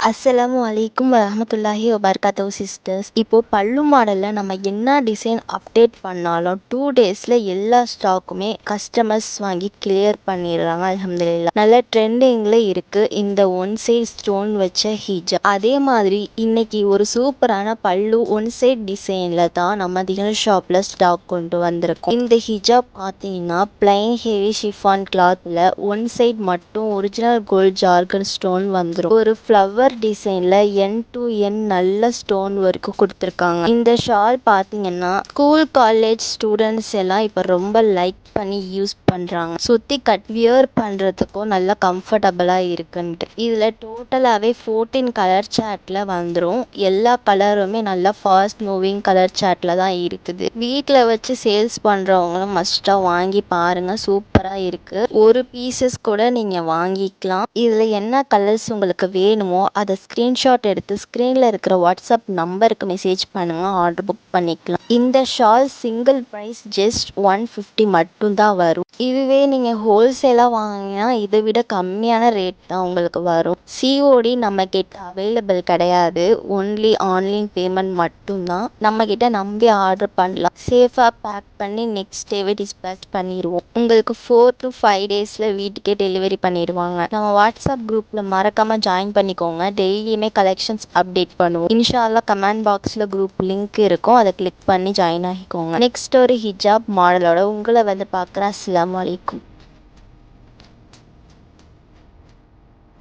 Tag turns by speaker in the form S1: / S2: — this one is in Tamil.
S1: அஸ்ஸலாமு அலைக்கும் வரஹ்மத்துல்லாஹி வபரகாத்துஹு சிஸ்டர்ஸ். இப்போ பல்லு மாடலில் நம்ம என்ன டிசைன் அப்டேட் பண்ணாலும் 2 டேஸில் எல்லா ஸ்டாக்குமே கஸ்டமர்ஸ் வாங்கி கிளியர் பண்ணிடுறாங்க. அல்ஹம்துலில்லாஹ். நல்ல ட்ரெண்டிங்கில் இருக்குது இந்த ஒன் சைட் ஸ்டோன் வச்ச ஹிஜாப். அதே மாதிரி இன்னைக்கு ஒரு சூப்பரான பல்லு ஒன் சைட் டிசைனில் தான் நம்ம திகழ் ஷாப்பில் ஸ்டாக் கொண்டு வந்திருக்கோம். இந்த ஹிஜாப் பார்த்தீங்கன்னா பிளைன் ஹெவி ஷிஃபான் கிளாத்தில் ஒன் சைட் மட்டும் ஒரிஜினல் கோல்ட் ஜார்கன் ஸ்டோன் வந்துடும். ஒரு ஃப்ளவர் டிசைன்ல என் டு என் நல்ல ஸ்டோன் ஒர்க் கொடுத்துருக்காங்க. இந்த ஷால் பார்த்தீங்கன்னா ஸ்கூல் காலேஜ் ஸ்டூடெண்ட்ஸ் எல்லாம் இப்போ ரொம்ப லைக் பண்ணி யூஸ் பண்றாங்க. சுத்தி கட் வியர் பண்றதுக்கும் நல்லா கம்ஃபர்டபுளா இருக்குன்ட்டு. இதுல டோட்டலாவே 14 கலர் சார்ட்ல வந்துடும். எல்லா கலருமே நல்லா ஃபாஸ்ட் மூவிங் கலர் சார்ட்ல தான் இருக்குது. வீட்டில் வச்சு சேல்ஸ் பண்றவங்களும் மஸ்டா வாங்கி பாருங்க, சூப்பரா இருக்கு. ஒரு பீசஸ் கூட நீங்க வாங்கிக்கலாம். இதுல என்ன கலர்ஸ் உங்களுக்கு வேணுமோ அதை ஸ்கிரீன்ஷாட் எடுத்து ஸ்க்ரீனில் இருக்கிற வாட்ஸ்அப் நம்பருக்கு மெசேஜ் பண்ணுங்க, ஆர்டர் புக் பண்ணிக்கலாம். இந்த ஷால் சிங்கிள் ப்ரைஸ் ஜஸ்ட் 150 மட்டும்தான் வரும். இதுவே நீங்கள் ஹோல்சேலாக வாங்கினா இதை விட கம்மியான ரேட் தான் உங்களுக்கு வரும். சிஓடி நம்ம கிட்ட அவைலபிள் கிடையாது. ஒன்லி ஆன்லைன் பேமெண்ட் மட்டும்தான். நம்ம கிட்ட நம்பி ஆர்டர் பண்ணலாம். சேஃபாக பேக் பண்ணி நெக்ஸ்ட் டேவே டிஸ்பேச் பண்ணிடுவோம். உங்களுக்கு 4 to 5 டேஸில் வீட்டுக்கே டெலிவரி பண்ணிடுவாங்க. நம்ம வாட்ஸ்அப் குரூப்பில் மறக்காம ஜாயின் பண்ணிக்கோங்க. டெய்லியுமே கலெக்ஷன்ஸ் அப்டேட் பண்ணுவோம். இன்ஷா அல்லாஹ் கமெண்ட் பாக்ஸில் குரூப் லிங்க் இருக்கும், அதை கிளிக் பண்ணி ஜாயின் ஆகிக்கோங்க. நெக்ஸ்ட் ஒரு ஹிஜாப் மாடலோட உங்களை பார்க்குறேன். அஸ்ஸலாமு அலைக்கும்.